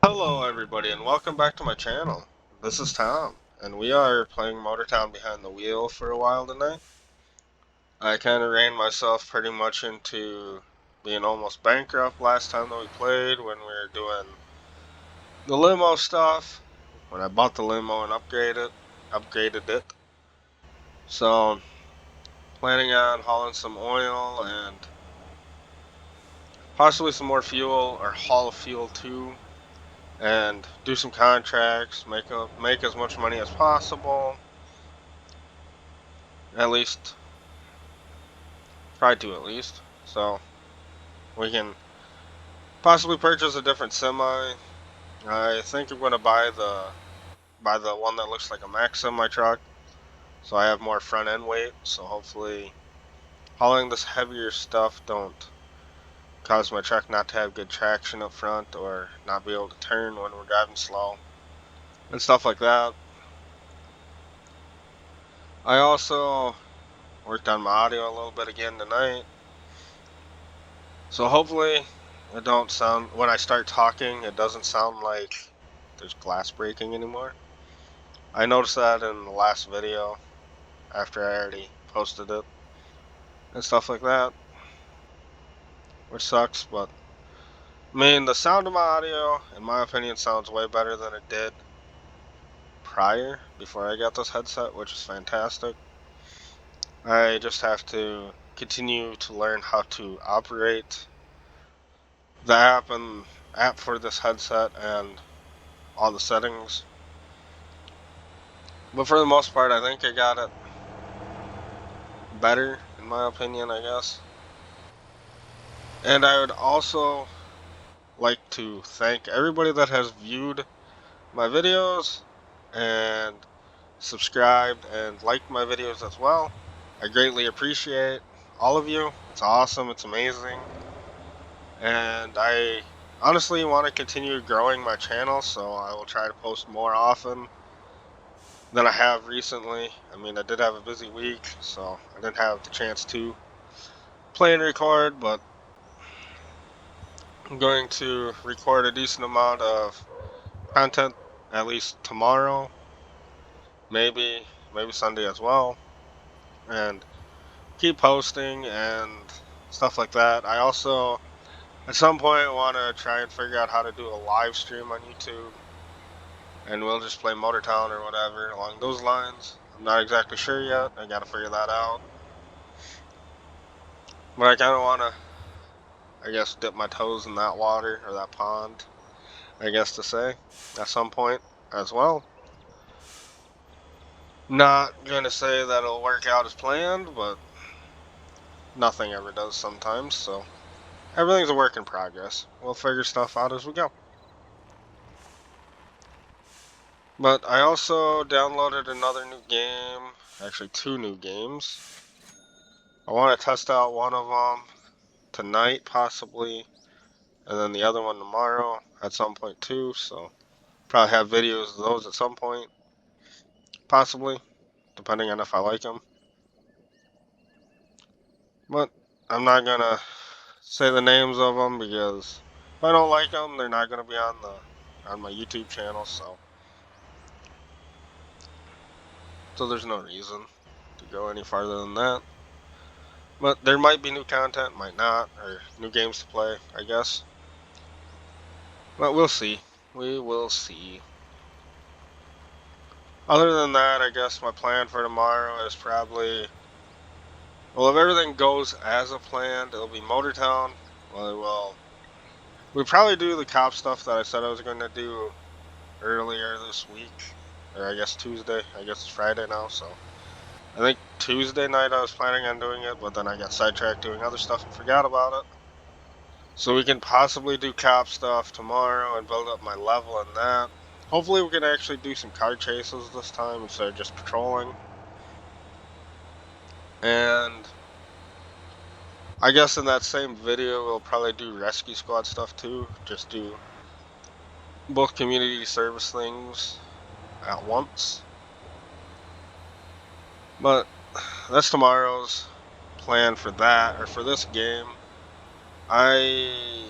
Hello everybody and welcome back to my channel. This is Tom and we are playing Motortown Behind the Wheel for a while tonight. I kind of ran myself pretty much into being almost bankrupt last time that we played when we were doing the limo stuff. When I bought the limo and upgraded it. So planning on hauling some oil and possibly some more fuel or haul fuel too and do some contracts, make as much money as possible. At least try to at least. So we can possibly purchase a different semi. I think I'm gonna buy the one that looks like a Max semi truck, so I have more front end weight. So hopefully, hauling this heavier stuff don't cause my truck not to have good traction up front or not be able to turn when we're driving slow and stuff like that. I also worked on my audio a little bit again tonight, so hopefully it don't sound when I start talking, it doesn't sound like there's glass breaking anymore. I noticed that in the last video after I already posted it and stuff like that, which sucks, but I mean, the sound of my audio, in my opinion, sounds way better than it did prior, before I got this headset, which is fantastic. I just have to continue to learn how to operate the app for this headset and all the settings. But for the most part, I think I got it better, in my opinion, I guess. And I would also like to thank everybody that has viewed my videos and subscribed and liked my videos as well. I greatly appreciate all of you. It's awesome, it's amazing. And I honestly want to continue growing my channel, so I will try to post more often than I have recently. I mean, I did have a busy week, so I didn't have the chance to play and record, but I'm going to record a decent amount of content at least tomorrow, maybe Sunday as well, and keep posting and stuff like that. I also at some point want to try and figure out how to do a live stream on YouTube, and we'll just play Motortown or whatever along those lines. I'm not exactly sure yet. I gotta figure that out. But I kind of want to, I guess, dip my toes in that water or that pond, I guess to say, at some point as well. Not gonna say that it'll work out as planned, but nothing ever does sometimes, so everything's a work in progress. We'll figure stuff out as we go. But I also downloaded another new game, actually two new games. I want to test out one of them tonight, possibly, and then the other one tomorrow at some point too, so probably have videos of those at some point, possibly, depending on if I like them. But I'm not gonna say the names of them because if I don't like them, they're not gonna be on my YouTube channel, so there's no reason to go any farther than that. But there might be new content, might not, or new games to play, I guess. But we'll see. We will see. Other than that, I guess my plan for tomorrow is probably, well, if everything goes as a planned, it'll be Motortown. We'll probably do the cop stuff that I said I was going to do earlier this week, or I guess Tuesday. I guess it's Friday now, so I think Tuesday night I was planning on doing it, but then I got sidetracked doing other stuff and forgot about it. So we can possibly do cop stuff tomorrow and build up my level in that. Hopefully we can actually do some car chases this time instead of just patrolling. And I guess in that same video we'll probably do rescue squad stuff too. Just do both community service things at once. But that's tomorrow's plan for that, or for this game. I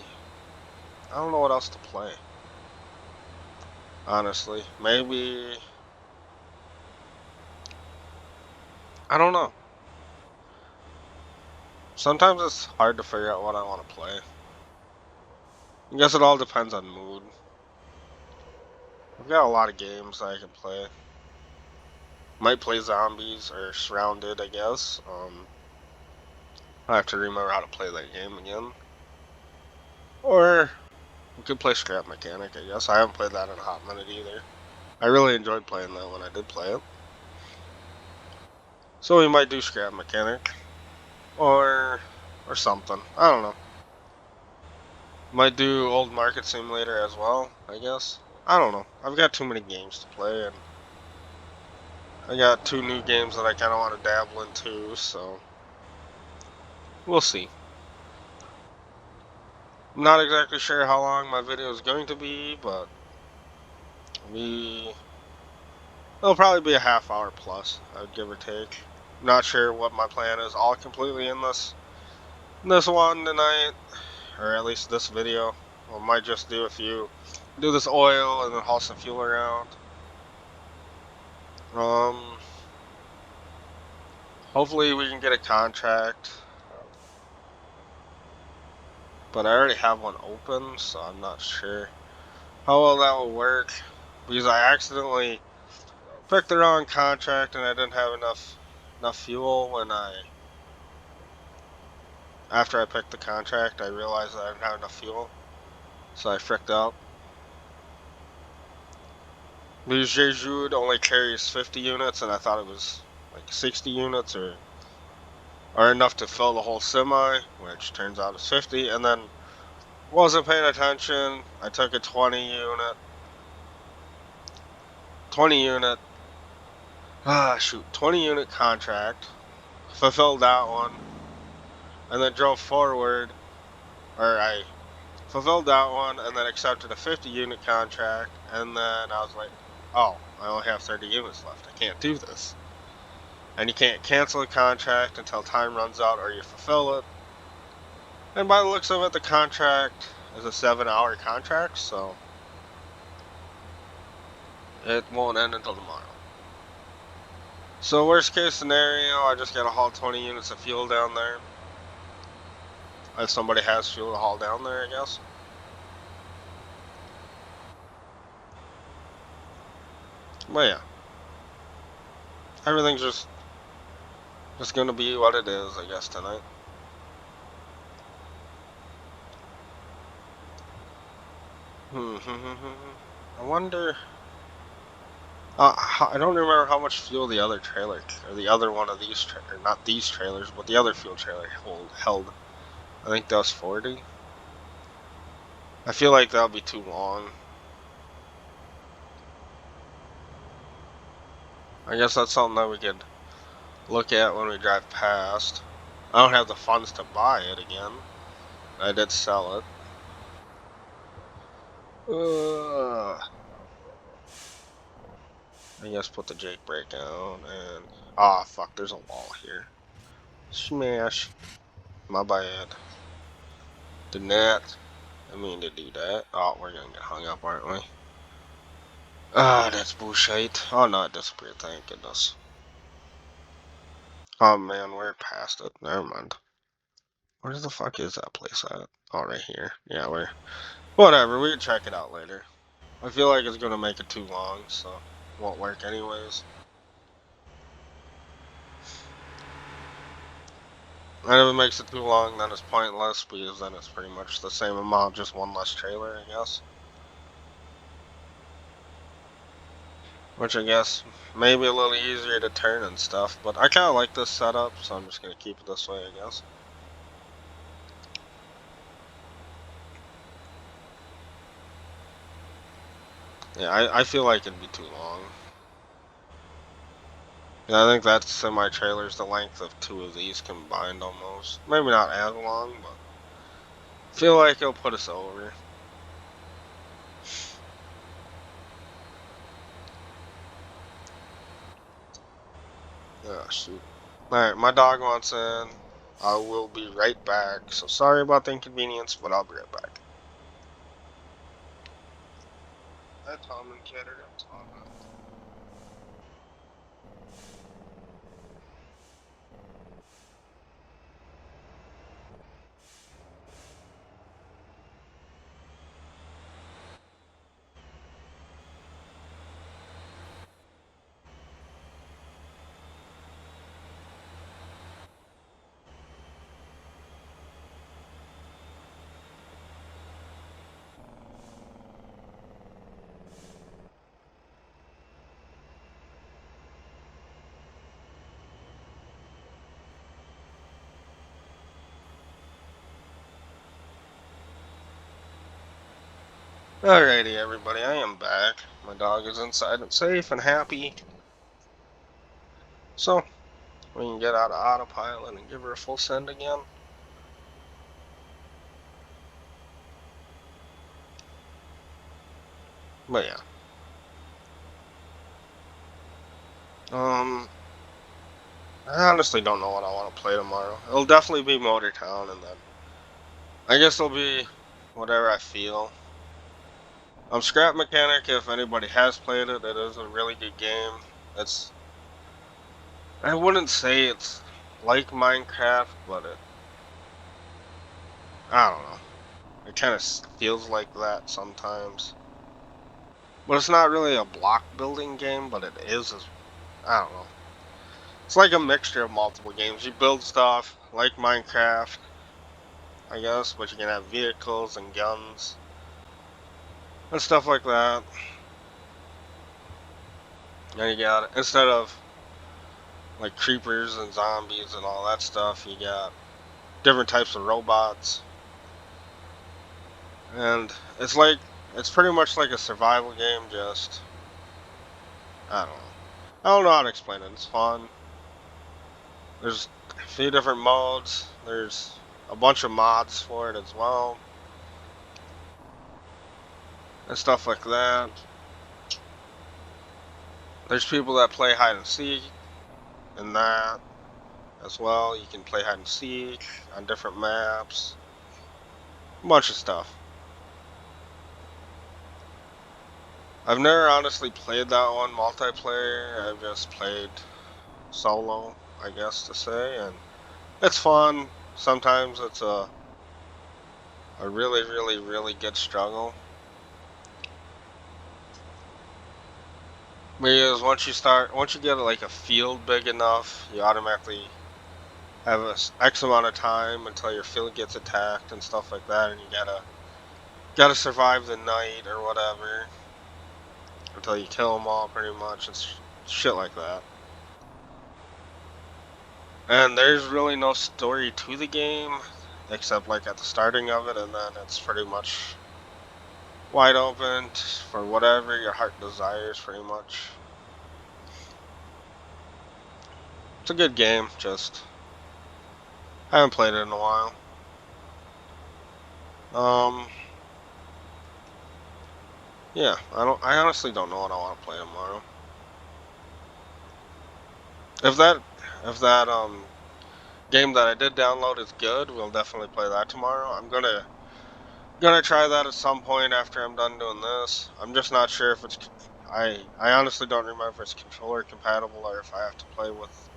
don't know what else to play. honestly. Maybe, I don't know. Sometimes it's hard to figure out what I want to play. I guess it all depends on mood. I've got a lot of games that I can play. Might play zombies or surrounded, I guess. I have to remember how to play that game again. Or we could play Scrap Mechanic, I guess. I haven't played that in a hot minute either. I really enjoyed playing that when I did play it. So we might do Scrap Mechanic. Or something. I don't know. Might do Old Market Simulator as well, I guess. I don't know. I've got too many games to play, and I got 2 new games that I kind of want to dabble into, so we'll see. I'm not exactly sure how long my video is going to be, but it'll probably be a half hour plus, I would give or take. I'm not sure what my plan is all completely in this one tonight, or at least this video. I might just do do this oil and then haul some fuel around. Um, Hopefully we can get a contract, but I already have one open, so I'm not sure how well that will work, because I accidentally picked the wrong contract and I didn't have enough fuel when after I picked the contract I realized that I didn't have enough fuel, so I fricked out. Because Jeju only carries 50 units and I thought it was like 60 units or enough to fill the whole semi, which turns out is 50, and then wasn't paying attention. I took a 20 unit 20 unit contract, fulfilled that one, and then drove forward, or I fulfilled that one, and then accepted a 50 unit contract, and then I was like, oh, I only have 30 units left. I can't do this. And you can't cancel a contract until time runs out or you fulfill it. And by the looks of it, the contract is a 7-hour contract, so it won't end until tomorrow. So worst case scenario, I just gotta haul 20 units of fuel down there. If somebody has fuel to haul down there, I guess. But yeah, everything's just gonna be what it is, I guess, tonight. I wonder. I don't remember how much fuel the other trailer, or the other one of these, or not these trailers, but the other fuel trailer held. I think that was 40. I feel like that'll be too long. I guess that's something that we could look at when we drive past. I don't have the funds to buy it again. I did sell it. I guess put the Jake brake down and fuck, there's a wall here. Smash. My bad. Did not. I mean to do that. Oh, we're gonna get hung up, aren't we? That's bullshit. Oh no, it disappeared, thank goodness. Oh man, we're past it. Never mind. Where the fuck is that place at? Oh, right here. Yeah, we're... Whatever, we can check it out later. I feel like it's gonna make it too long, so it won't work anyways. And if it makes it too long, then it's pointless, because then it's pretty much the same amount, just one less trailer, I guess. Which I guess maybe a little easier to turn and stuff, but I kind of like this setup, so I'm just going to keep it this way, I guess. Yeah, I feel like it'd be too long. Yeah, I think that semi-trailer's the length of 2 of these combined almost. Maybe not as long, but I feel like it'll put us over. Oh, shoot. Alright, my dog wants in. I will be right back. So sorry about the inconvenience, but I'll be right back. Hi, Tom and Kidder. What's going on? Alrighty, everybody, I am back. My dog is inside and safe and happy. So, we can get out of autopilot and give her a full send again. But yeah. I honestly don't know what I want to play tomorrow. It'll definitely be Motor Town, and then I guess it'll be whatever I feel. Scrap Mechanic, if anybody has played it, it is a really good game. I wouldn't say it's like Minecraft, but I don't know. It kind of feels like that sometimes. But it's not really a block building game, but it is. I don't know. It's like a mixture of multiple games. You build stuff like Minecraft, I guess, but you can have vehicles and guns and stuff like that. And you got, instead of like creepers and zombies and all that stuff, you got different types of robots. And it's pretty much like a survival game, just, I don't know. I don't know how to explain it. It's fun. There's a few different modes. There's a bunch of mods for it as well. And stuff like that. There's people that play hide and seek in that as well. You can play hide and seek on different maps. A bunch of stuff. I've never honestly played that one multiplayer. I've just played solo, I guess to say, and it's fun. Sometimes it's a really, really, really good struggle. Because once you get like a field big enough, you automatically have a X amount of time until your field gets attacked and stuff like that, and you gotta survive the night or whatever until you kill them all, pretty much. It's shit like that. And there's really no story to the game, except like at the starting of it, and then it's pretty much wide open for whatever your heart desires, pretty much. It's a good game, just I haven't played it in a while. Yeah, I honestly don't know what I want to play tomorrow. If that if that game that I did download is good, we'll definitely play that tomorrow. I'm gonna try that at some point after I'm done doing this. I'm just not sure if it's I honestly don't remember if it's controller compatible or if I have to play with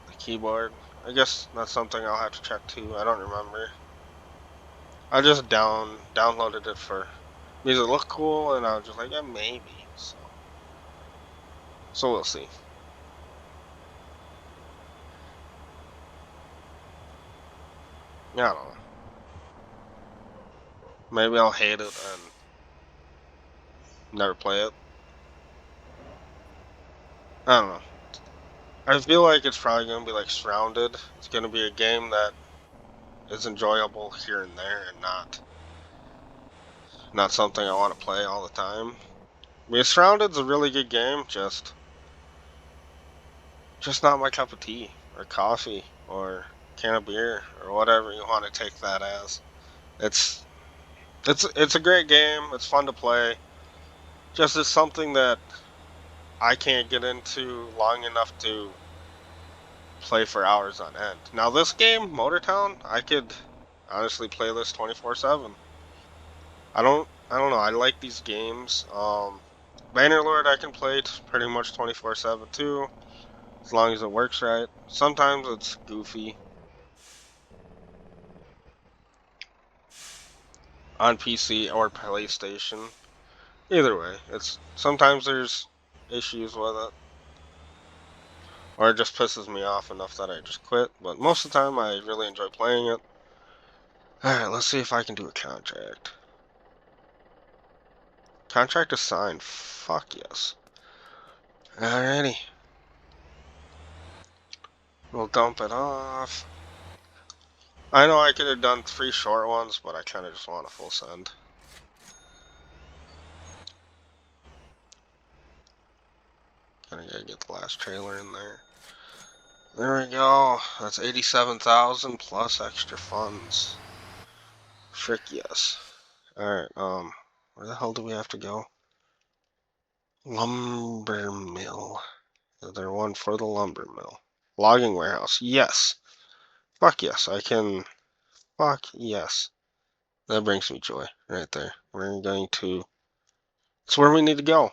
the keyboard. I guess that's something I'll have to check too. I don't remember. I just downloaded it for because it looked cool, and I was just like, yeah, maybe. So we'll see. Yeah, I don't know. Maybe I'll hate it and never play it. I don't know. I feel like it's probably gonna be like Surrounded. It's gonna be a game that is enjoyable here and there, and not something I want to play all the time. I mean, Surrounded's a really good game, just not my cup of tea or coffee or can of beer or whatever you want to take that as. It's it's a great game. It's fun to play. Just it's something that I can't get into long enough to play for hours on end. Now this game, Motortown, I could honestly play this 24/7. I don't I don't know. I like these games. Bannerlord I can play pretty much 24/7 too, as long as it works right. Sometimes it's goofy on PC or PlayStation. Either way, it's sometimes there's issues with it, or it just pisses me off enough that I just quit. But most of the time, I really enjoy playing it. All right, let's see if I can do a contract. Contract is signed. Fuck yes. Alrighty. We'll dump it off. I know I could have done 3 short ones, but I kind of just want a full send. Kinda gotta get the last trailer in there. There we go. That's 87,000 plus extra funds. Frick yes. Alright, where the hell do we have to go? Lumber mill. Is there one for the lumber mill? Logging warehouse. Yes. Fuck yes. I can. Fuck yes. That brings me joy right there. We're going to. It's where we need to go.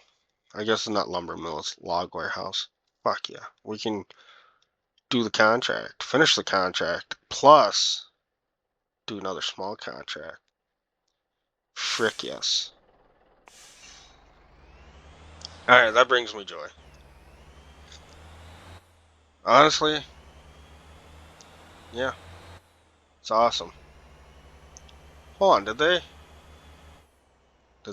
I guess it's not lumber mill, it's log warehouse. Fuck yeah. We can do the contract, finish the contract, plus do another small contract. Frick yes. Alright, that brings me joy. Honestly, yeah. It's awesome. Hold on, did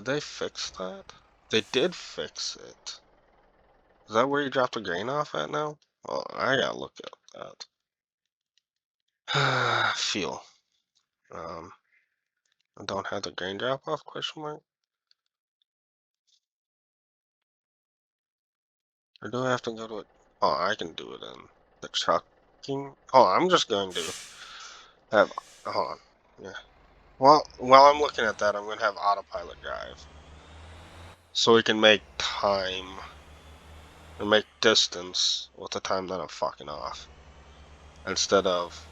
they fix that? They did fix it. Is that where you dropped the grain off at now? Well, I gotta look at that. Fuel. I don't have the grain drop off question mark? Or do I have to go to it? Oh, I can do it in the trucking. Oh, I'm just going to have. Hold on. Yeah. Well, while I'm looking at that, I'm going to have autopilot drive. So we can make time. Or make distance with the time that I'm fucking off. Instead of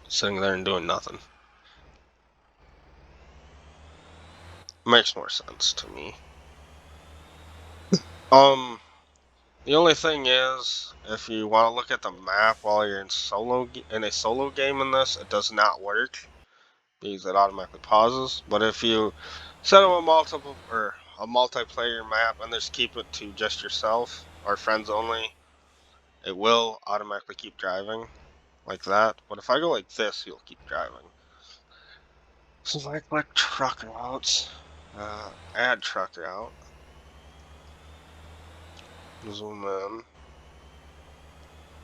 sitting there and doing nothing. Makes more sense to me. The only thing is, if you want to look at the map while you're in a solo game in this, it does not work because it automatically pauses. But if you set up a multiplayer map and just keep it to just yourself or friends only, it will automatically keep driving like that. But if I go like this, you'll keep driving. Select truck routes. Add truck route. Zoom in.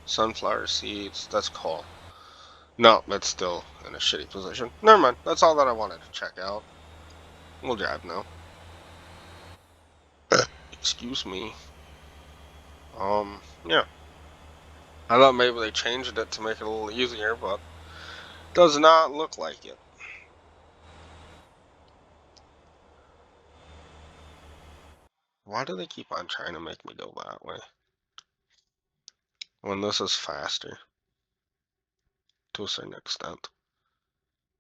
Sunflower seeds. That's cool. No, it's still in a shitty position. Never mind. That's all that I wanted to check out. We'll drive now. Excuse me. Yeah. I thought maybe they changed it to make it a little easier, but does not look like it. Why do they keep on trying to make me go that way? When this is faster. To a certain extent.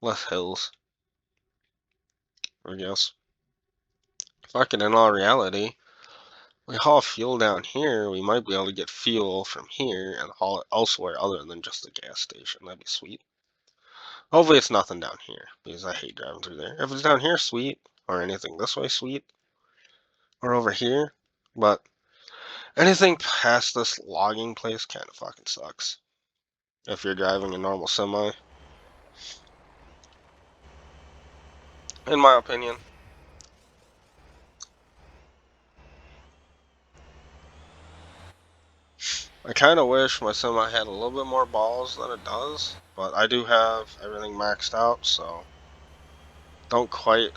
Less hills. I guess. Fucking in all reality, we haul fuel down here, we might be able to get fuel from here and haul it elsewhere other than just the gas station. That'd be sweet. Hopefully it's nothing down here, because I hate driving through there. If it's down here, sweet. Or anything this way, sweet. Or over here. But anything past this logging place kind of fucking sucks. If you're driving a normal semi. In my opinion. I kind of wish my semi had a little bit more balls than it does. But I do have everything maxed out, so don't quite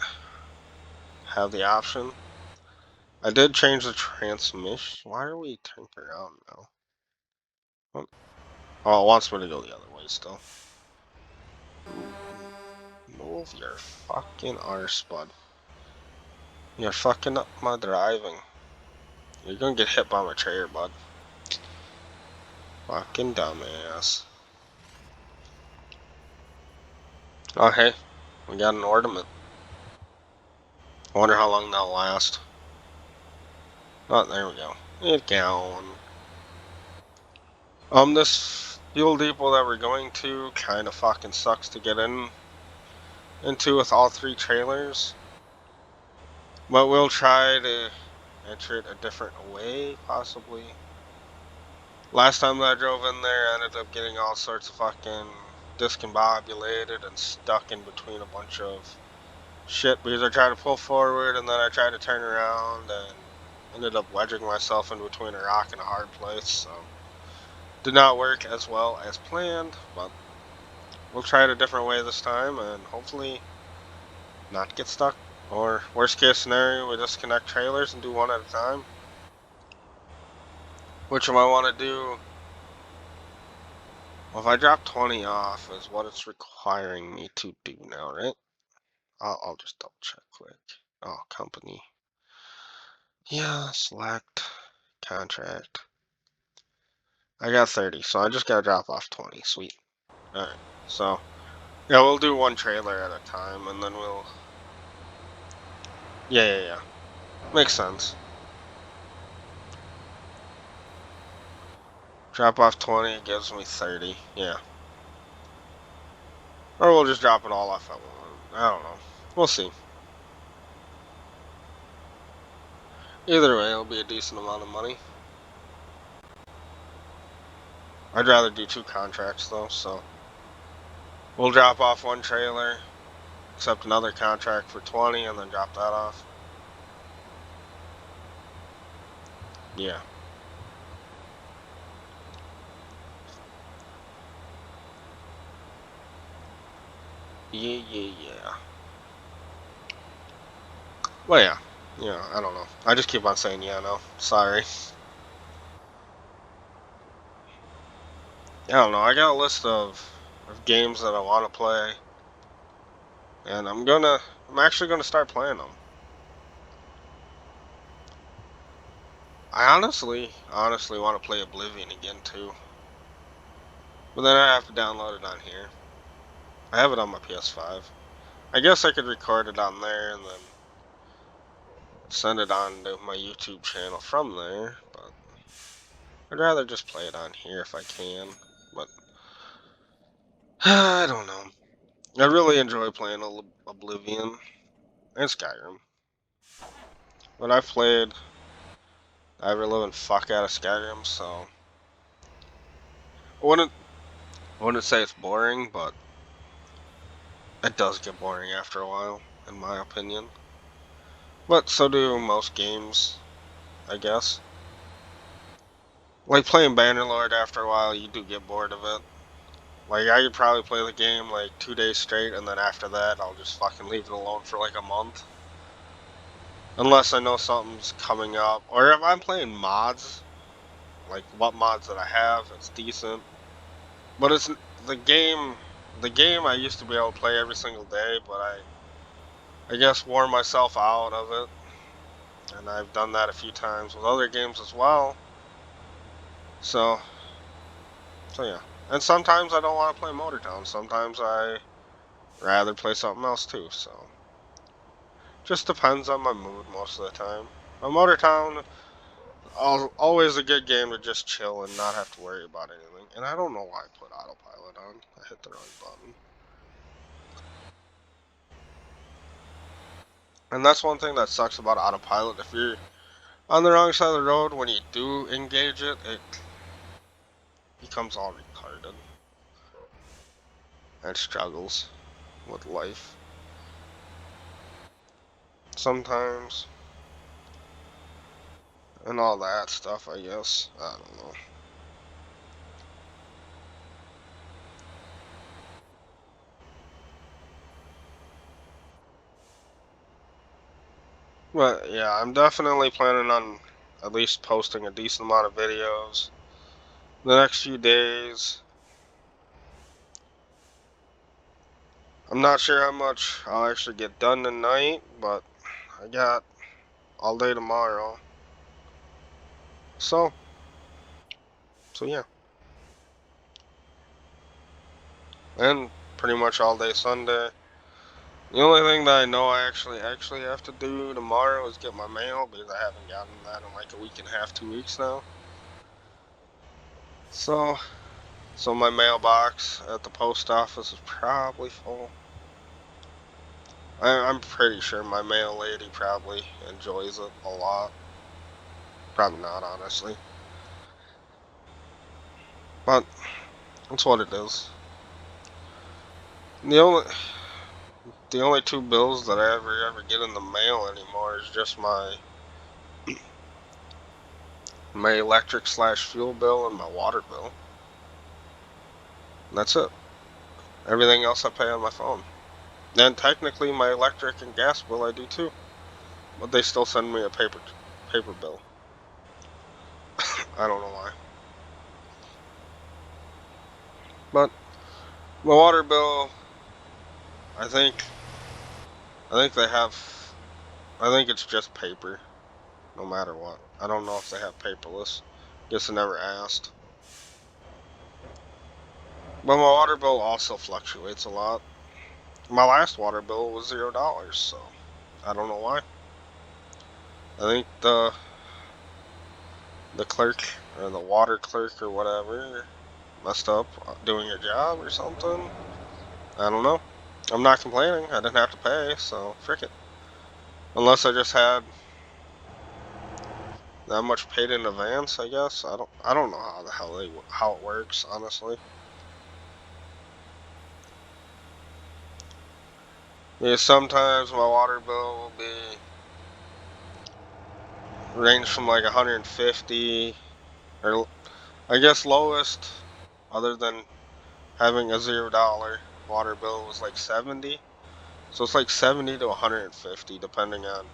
have the option. I did change the transmission. Why are we turning around now? Oh, it wants me to go the other way still. Move your fucking arse, bud. You're fucking up my driving. You're gonna get hit by my trailer, bud. Fucking dumbass. Oh, hey. We got an ornament. I wonder how long that'll last. Oh, there we go. It gone. This fuel depot that we're going to kind of fucking sucks to get into with all three trailers. But we'll try to enter it a different way, possibly. Last time that I drove in there, I ended up getting all sorts of fucking discombobulated and stuck in between a bunch of shit because I tried to pull forward and then I tried to turn around and ended up wedging myself in between a rock and a hard place. So did not work as well as planned, but we'll try it a different way this time and hopefully not get stuck. Or worst case scenario, we just connect trailers and do one at a time. Which I want to do. Well, if I drop 20 off is what it's requiring me to do now, right? I'll just double check quick. Oh, company. Yeah, select contract. I got 30, so I just gotta drop off 20. Sweet. Alright, so yeah, we'll do one trailer at a time and then we'll. Yeah. Makes sense. Drop off 20 gives me 30. Yeah. Or we'll just drop it all off at one. I don't know. We'll see. Either way, it'll be a decent amount of money. I'd rather do two contracts though, so we'll drop off one trailer, accept another contract for 20, and then drop that off. Yeah. Yeah. Well, yeah. Yeah, I don't know. I just keep on saying yeah, no. Sorry. I don't know. I got a list of games that I want to play, and I'm actually gonna start playing them. I honestly want to play Oblivion again too, but then I have to download it on here. I have it on my PS5. I guess I could record it on there and then send it on to my YouTube channel from there, but I'd rather just play it on here if I can. But I don't know. I really enjoy playing Oblivion and Skyrim, but I've played every living fuck out of Skyrim, so I wouldn't say it's boring, but it does get boring after a while, in my opinion. But so do most games, I guess. Like playing Bannerlord, after a while, you do get bored of it. Like, I could probably play the game like 2 days straight, and then after that, I'll just fucking leave it alone for like a month. Unless I know something's coming up. Or if I'm playing mods, like what mods that I have, it's decent. But it's the game. The game I used to be able to play every single day, but I guess wore myself out of it, and I've done that a few times with other games as well. So yeah. And sometimes I don't want to play Motortown. Sometimes I rather play something else too. So just depends on my mood most of the time. Motortown, always a good game to just chill and not have to worry about anything. And I don't know why I put autopilot on. I hit the wrong button. And that's one thing that sucks about autopilot. If you're on the wrong side of the road, when you do engage it, it becomes all retarded and struggles with life sometimes and all that stuff, I guess. I don't know. But yeah, I'm definitely planning on at least posting a decent amount of videos the next few days. I'm not sure how much I'll actually get done tonight, but I got all day tomorrow. So, yeah. And pretty much all day Sunday. The only thing that I know I actually have to do tomorrow is get my mail, because I haven't gotten that in like a week and a half, 2 weeks now. So my mailbox at the post office is probably full. I'm pretty sure my mail lady probably enjoys it a lot. Probably not, honestly. But that's what it is. The only two bills that I ever get in the mail anymore is just my electric / fuel bill and my water bill. And that's it. Everything else I pay on my phone. And technically my electric and gas bill I do too. But they still send me a paper bill. I don't know why. But my water bill, I think they have, I think it's just paper, no matter what. I don't know if they have paperless. Guess I never asked. But my water bill also fluctuates a lot. My last water bill was $0, so I don't know why. I think the clerk, or the water clerk or whatever, messed up doing her job or something. I don't know. I'm not complaining. I didn't have to pay, so frick it. Unless I just had that much paid in advance, I guess. I don't know how the hell how it works, honestly. Yeah, sometimes my water bill will be range from like 150, or I guess lowest, other than having a $0 water bill, was like 70. So it's like 70 to 150, depending on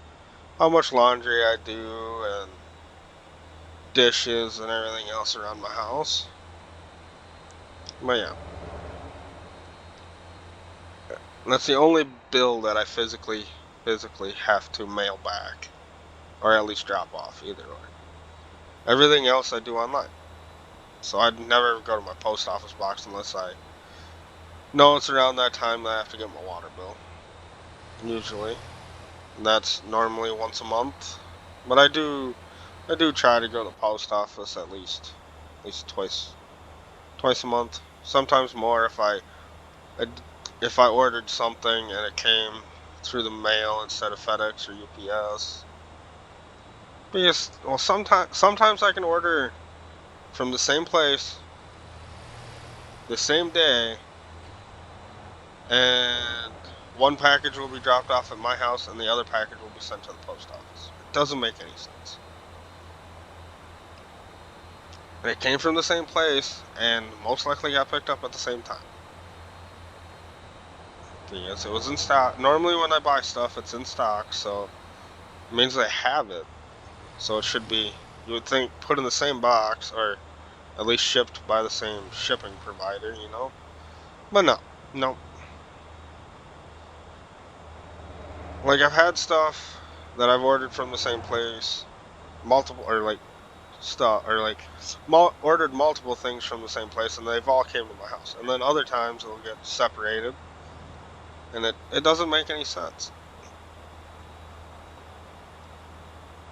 how much laundry I do and dishes and everything else around my house. But yeah, that's the only bill that I physically have to mail back, or at least drop off, either or. Everything else I do online. So I'd never go to my post office box unless I know it's around that time that I have to get my water bill. Usually. And that's normally once a month. But I do try to go to the post office at least twice a month. Sometimes more if I ordered something and it came through the mail instead of FedEx or UPS. Because, well, sometimes I can order from the same place the same day, and one package will be dropped off at my house and the other package will be sent to the post office. It doesn't make any sense. And it came from the same place and most likely got picked up at the same time. Yes, it was in stock. Normally when I buy stuff, it's in stock, so it means they have it. So it should be, you would think, put in the same box, or at least shipped by the same shipping provider, you know? But no. Like, I've had stuff that I've ordered from the same place, multiple, or like, stuff, or like, ordered multiple things from the same place, and they've all came to my house. And then other times it'll get separated, and it doesn't make any sense.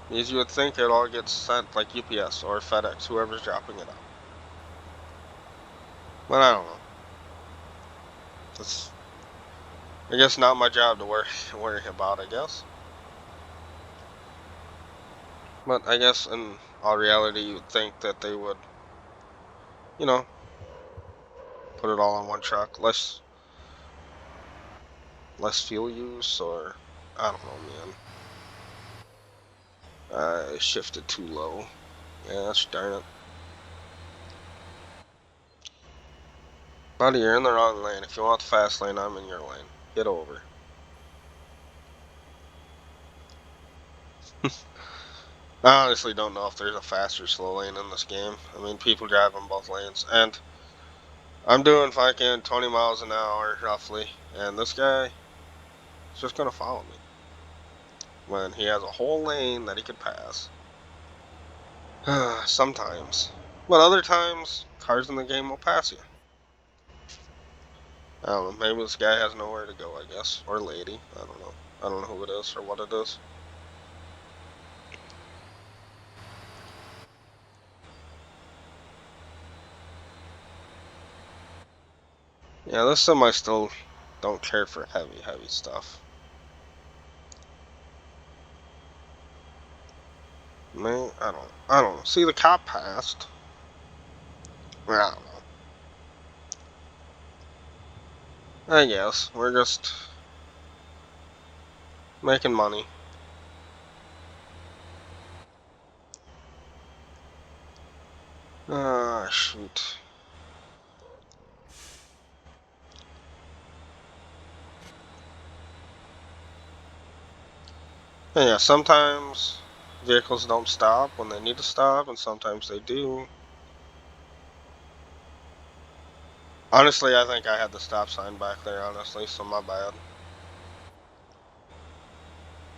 Because you would think it all gets sent like UPS or FedEx, whoever's dropping it off. But I don't know. It's, I guess, not my job to worry about, I guess. But I guess in all reality, you would think that they would, you know, put it all on one truck, less fuel use, or I don't know, man. I shifted too low. Gosh darn it. Buddy, you're in the wrong lane. If you want the fast lane, I'm in your lane. Get over. I honestly don't know if there's a fast or slow lane in this game. I mean, people drive on both lanes, and I'm doing fucking 20 miles an hour, roughly, and this guy is just gonna follow me when he has a whole lane that he could pass. Sometimes. But other times, cars in the game will pass you. I don't know, maybe this guy has nowhere to go, I guess. Or lady, I don't know. I don't know who it is or what it is. Yeah, this time I still don't care for heavy stuff. Man, I don't know. See, the cop passed. I don't know. I guess we're just making money. Ah, shoot. And yeah, sometimes vehicles don't stop when they need to stop, and sometimes they do. Honestly, I think I had the stop sign back there, honestly, so my bad.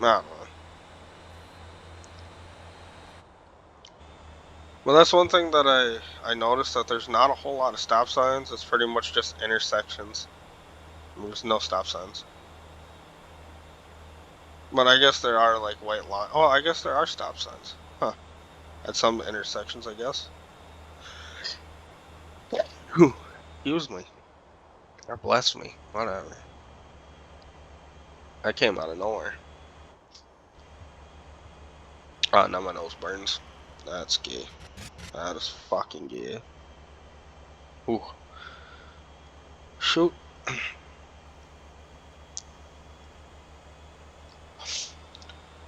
I don't know. Well, that's one thing that I noticed, that there's not a whole lot of stop signs. It's pretty much just intersections. There's no stop signs. But I guess there are like white line. Oh, I guess there are stop signs. Huh. At some intersections, I guess. Excuse me. Or bless me. Whatever. I came out of nowhere. Oh, now my nose burns. That's gay. That is fucking gay. Ooh. Shoot.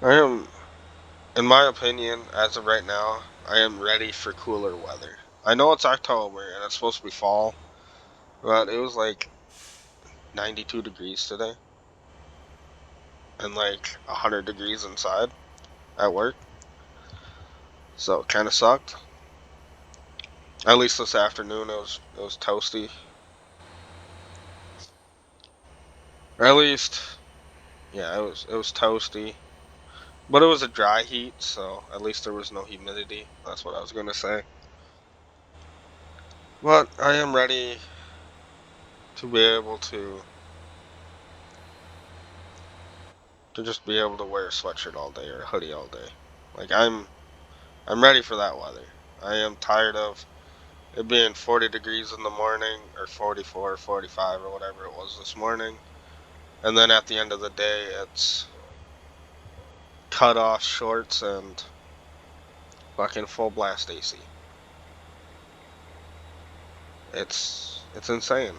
I am, in my opinion, as of right now, I am ready for cooler weather. I know it's October and it's supposed to be fall, but it was like 92 degrees today and like 100 degrees inside at work. So it kind of sucked. At least this afternoon it was toasty. Or at least, yeah, it was toasty. But it was a dry heat, so at least there was no humidity. That's what I was gonna say. But I am ready to be able to just be able to wear a sweatshirt all day or a hoodie all day. Like I'm ready for that weather. I am tired of it being 40 degrees in the morning, or 44, 45, or whatever it was this morning. And then at the end of the day, it's cut off shorts and fucking full blast AC. It's insane.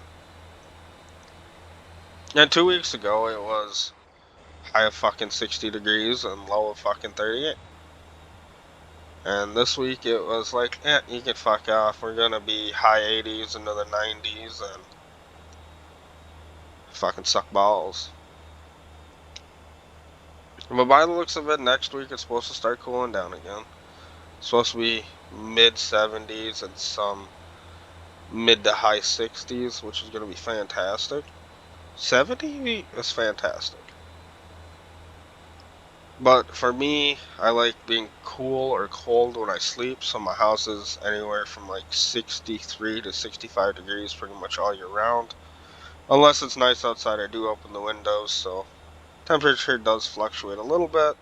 And 2 weeks ago it was high of fucking 60 degrees and low of fucking 38. And this week it was like, you can fuck off. We're gonna be high 80s into the 90s and fucking suck balls. But by the looks of it, next week it's supposed to start cooling down again. It's supposed to be mid 70s and some mid to high 60s, which is gonna be fantastic. 70 is fantastic. But for me, I like being cool or cold when I sleep, so my house is anywhere from like 63 to 65 degrees pretty much all year round. Unless it's nice outside, I do open the windows, so temperature does fluctuate a little bit.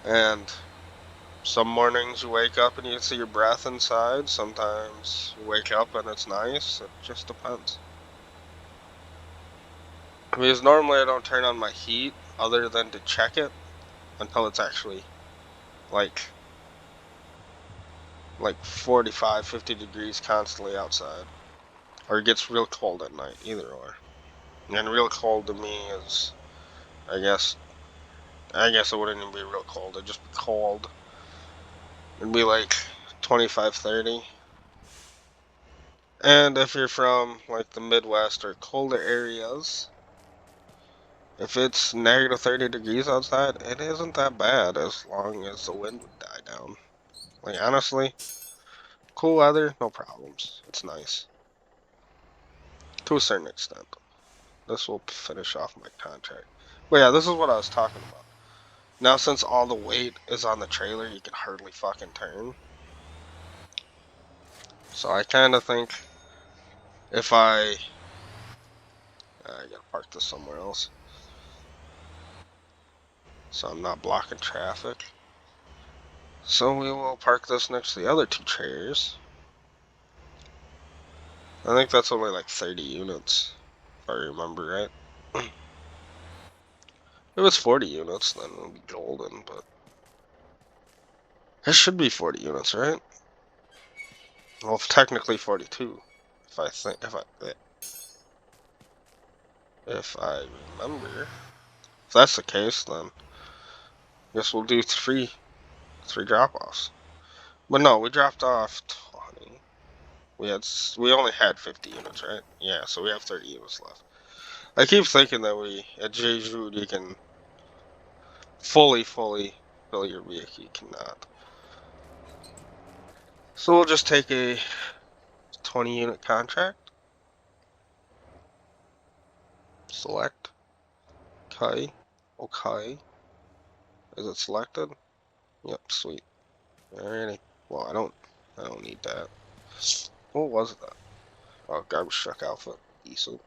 And some mornings you wake up and you can see your breath inside. Sometimes you wake up and it's nice. It just depends. Because normally I don't turn on my heat other than to check it until it's actually like 45, 50 degrees constantly outside. Or it gets real cold at night, either or. And real cold to me is, I guess, it wouldn't even be real cold. It'd just be cold. It'd be like 25, 30. And if you're from like the Midwest or colder areas, if it's negative 30 degrees outside, it isn't that bad as long as the wind would die down. Like, honestly, cool weather, no problems. It's nice. To a certain extent. This will finish off my contract. But yeah, this is what I was talking about. Now, since all the weight is on the trailer, you can hardly fucking turn. So I kind of think if I I gotta park this somewhere else, so I'm not blocking traffic. So we will park this next to the other two chairs. I think that's only like 30 units, if I remember right. If it's 40 units, then it'll be golden, but it should be 40 units, right? Well, technically 42, if I remember. If that's the case, then I guess we'll do three drop-offs. But no, we dropped off 20. We only had 50 units, right? Yeah, so we have 30 units left. I keep thinking that at Jeju you can fully fill your vehicle. You cannot. So we'll just take a 20 unit contract. Select. Okay. Okay. Is it selected? Yep, sweet. Alrighty. Well, I don't need that. What was that? Oh, garbage truck outfit. Decent.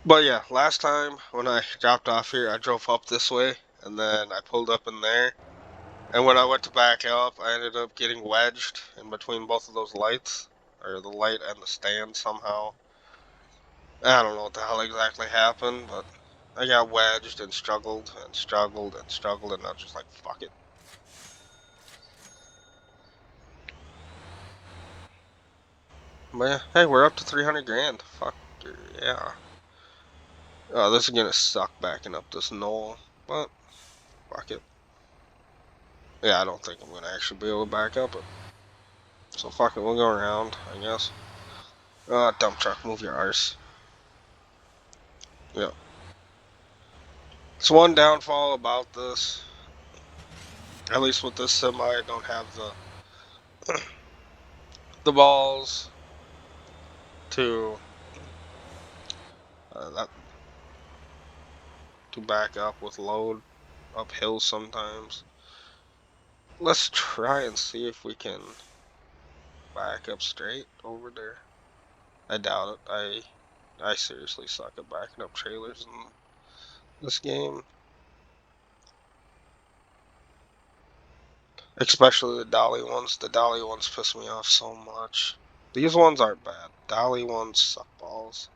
But yeah, last time when I dropped off here, I drove up this way, and then I pulled up in there. And when I went to back up, I ended up getting wedged in between both of those lights, or the light and the stand somehow. I don't know what the hell exactly happened, but I got wedged and struggled and struggled and struggled, and I was just like, fuck it. But yeah, hey, we're up to 300 grand. Fuck yeah. Oh, this is gonna suck backing up this knoll, but fuck it. Yeah, I don't think I'm gonna actually be able to back up it. So fuck it, we'll go around, I guess. Dump truck, move your arse. Yeah. It's one downfall about this. At least with this semi, I don't have the balls to that to back up with load uphill sometimes. Let's try and see if we can back up straight over there. I doubt it. I seriously suck at backing up trailers in this game. Especially the dolly ones. The dolly ones piss me off so much. These ones aren't bad. Dolly ones suck balls.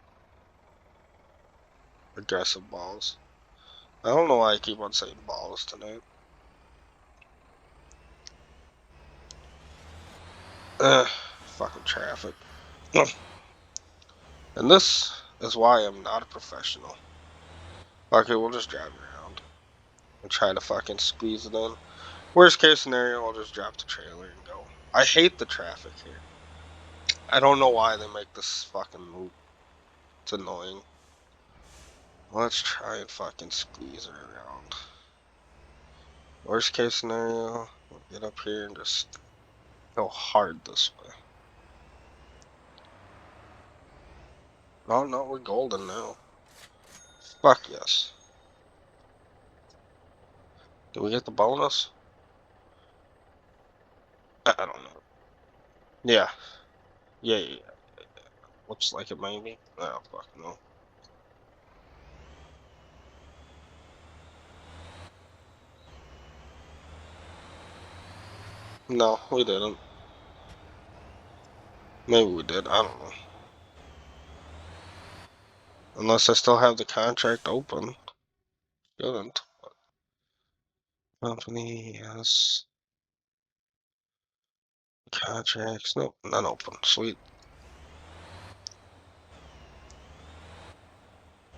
Aggressive balls. I don't know why I keep on saying balls tonight. Fucking traffic. And this is why I'm not a professional. Okay, we'll just drive around and try to fucking squeeze it in. Worst case scenario, I'll just drop the trailer and go. I hate the traffic here. I don't know why they make this fucking loop. It's annoying. Let's try and fucking squeeze her around. Worst case scenario, we'll get up here and just go hard this way. Oh no, we're golden now. Fuck yes. Did we get the bonus? I don't know. Yeah. Yeah. Looks like it maybe. Oh, fuck no. No, we didn't. Maybe we did. I don't know. Unless I still have the contract open. Shouldn't. Company, yes. Contracts. Nope, none open. Sweet.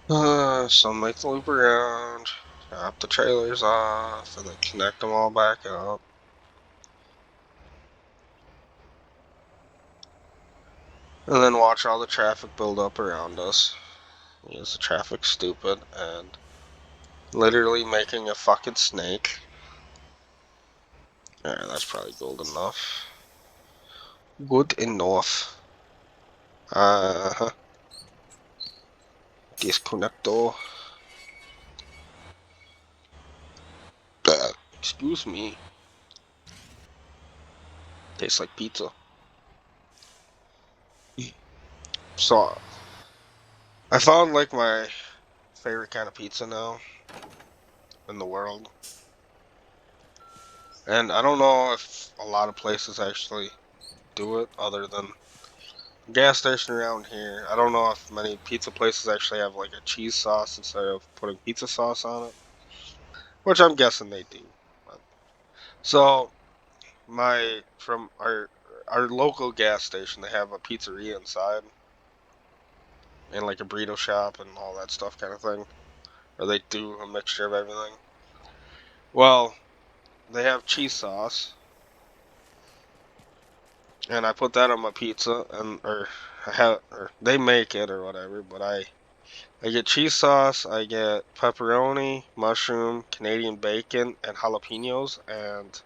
So make the loop around. Drop the trailers off. And then connect them all back up. And then watch all the traffic build up around us. Because the traffic's stupid and literally making a fucking snake. Alright, that's probably good enough. Good enough. Uh-huh. Disconnector. Excuse me. Tastes like pizza. So, I found like my favorite kind of pizza now in the world. And I don't know if a lot of places actually do it other than gas station around here. I don't know if many pizza places actually have like a cheese sauce instead of putting pizza sauce on it, which I'm guessing they do. So my from our local gas station, they have a pizzeria inside and like a burrito shop and all that stuff kind of thing, or they do a mixture of everything. Well, they have cheese sauce, and I put that on my pizza, and or they make it or whatever, but I get cheese sauce, I get pepperoni, mushroom, Canadian bacon, and jalapenos, and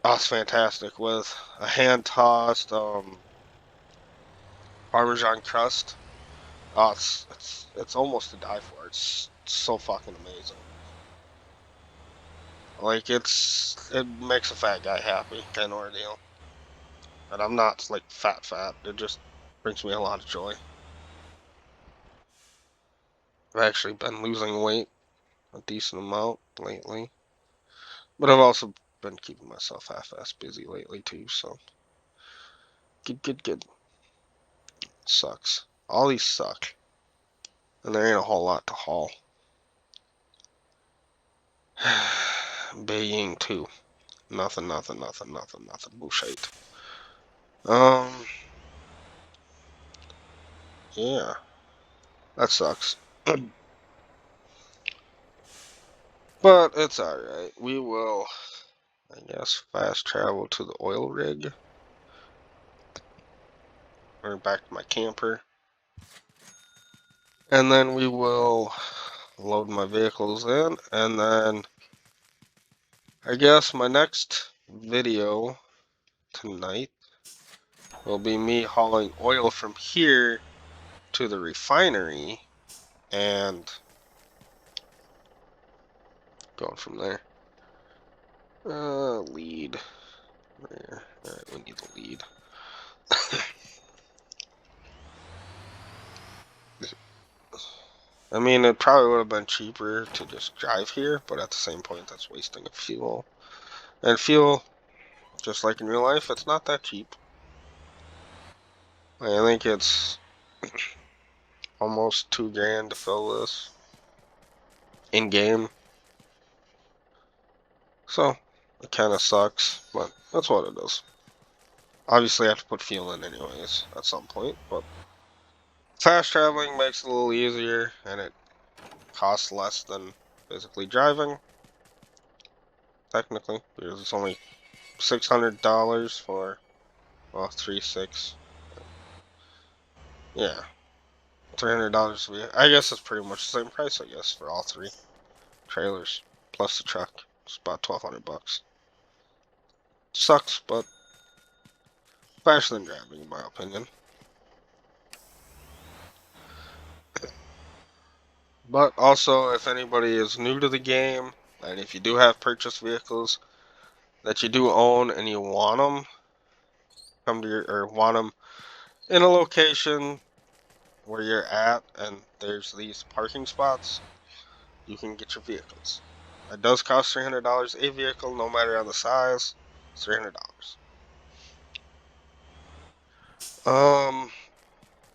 oh, it's fantastic with a hand tossed Parmesan crust. Oh, it's almost to die for. It's so fucking amazing. Like it makes a fat guy happy kind of ordeal, and I'm not like fat. It just brings me a lot of joy. I've actually been losing weight a decent amount lately, but I've also been keeping myself half-ass busy lately too. So good. Sucks. All these suck, and there ain't a whole lot to haul. Beijing too. Nothing. Bullshit. Um, yeah, that sucks. But it's alright. We will, I guess, fast travel to the oil rig. Or back to my camper. And then we will load my vehicles in. And then, I guess my next video tonight will be me hauling oil from here to the refinery. And going from there. Lead. Where? Alright, we need the lead. I mean, it probably would have been cheaper to just drive here, but at the same point, that's wasting of fuel. And fuel, just like in real life, it's not that cheap. I think it's almost $2 grand to fill this in game. So, it kind of sucks, but that's what it is. Obviously, I have to put fuel in anyways at some point, but fast traveling makes it a little easier, and it costs less than physically driving, technically, because it's only $600 for, well, 3.6. Yeah, $300. I guess it's pretty much the same price, I guess, for all three trailers plus the truck. It's about 1,200 bucks. Sucks, but faster than driving, in my opinion. But also, if anybody is new to the game, and if you do have purchased vehicles that you do own and you want them, come to your or want them in a location where you're at, and there's these parking spots, you can get your vehicles. It does cost $300 a vehicle, no matter on the size. It's $300.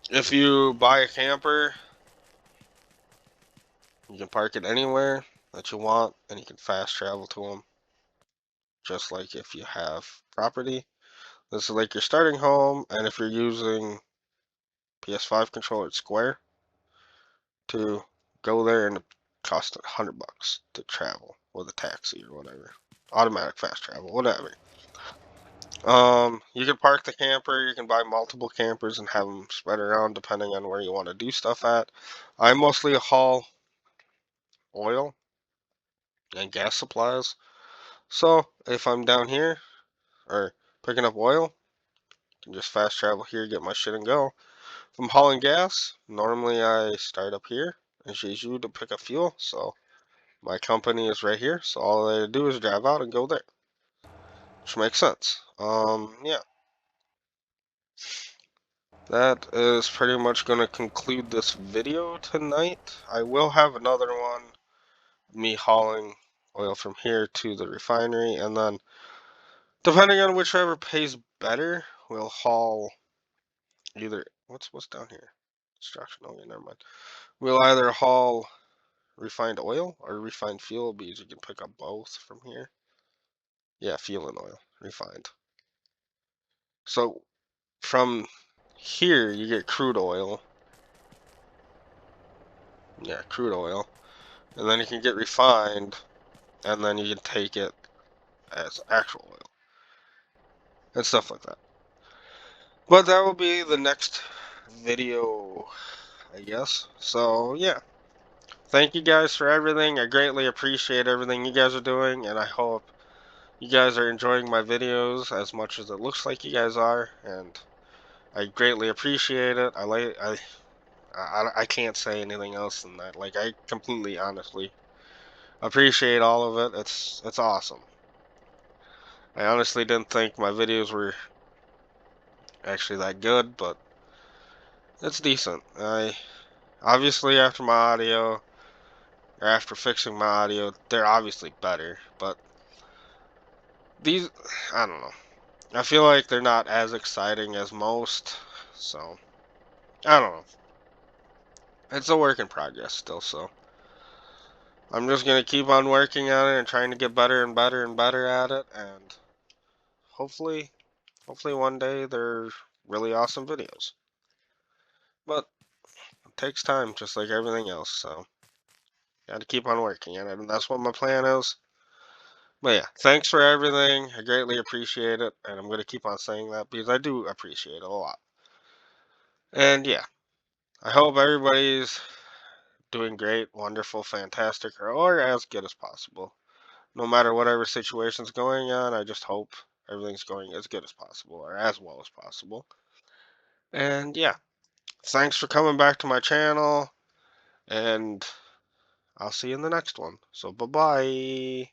If you buy a camper, you can park it anywhere that you want, and you can fast travel to them, just like if you have property. This is like your starting home, and if you're using PS5 controller, it's square to go there, and it costs $100 to travel with a taxi or whatever. Automatic fast travel, whatever. You can park the camper, you can buy multiple campers and have them spread around depending on where you want to do stuff at. I mostly haul oil and gas supplies. So if I'm down here or picking up oil, I can just fast travel here, get my shit and go. If I'm hauling gas, normally I start up here in Jeju to pick up fuel. So my company is right here. So all I do is drive out and go there, which makes sense. Yeah. that is pretty much going to conclude this video tonight. I will have another one, me hauling oil from here to the refinery, and then depending on whichever pays better, we'll haul either what's down here? Destruction. Okay, never mind. We'll either haul refined oil or refined fuel because you can pick up both from here. Yeah, fuel and oil, refined. So from here you get crude oil. Yeah, crude oil. And then you can get refined, and then you can take it as actual oil and stuff like that. But that will be the next video, I guess. So yeah, thank you guys for everything. I greatly appreciate everything you guys are doing, and I hope you guys are enjoying my videos as much as it looks like you guys are, and I greatly appreciate it. I can't say anything else than that. Like, I completely honestly appreciate all of it. It's awesome. I honestly didn't think my videos were actually that good, but it's decent. I obviously after my audio or after fixing my audio, they're obviously better, but these I don't know. I feel like they're not as exciting as most, so I don't know. It's a work in progress still, so I'm just gonna keep on working on it and trying to get better and better and better at it, and hopefully one day they're really awesome videos. But it takes time, just like everything else, so gotta keep on working at it, and that's what my plan is. But yeah, thanks for everything. I greatly appreciate it, and I'm gonna keep on saying that because I do appreciate it a lot. And yeah, I hope everybody's doing great, wonderful, fantastic, or as good as possible. No matter whatever situation's going on, I just hope everything's going as good as possible or as well as possible. And yeah, thanks for coming back to my channel, and I'll see you in the next one. So bye-bye.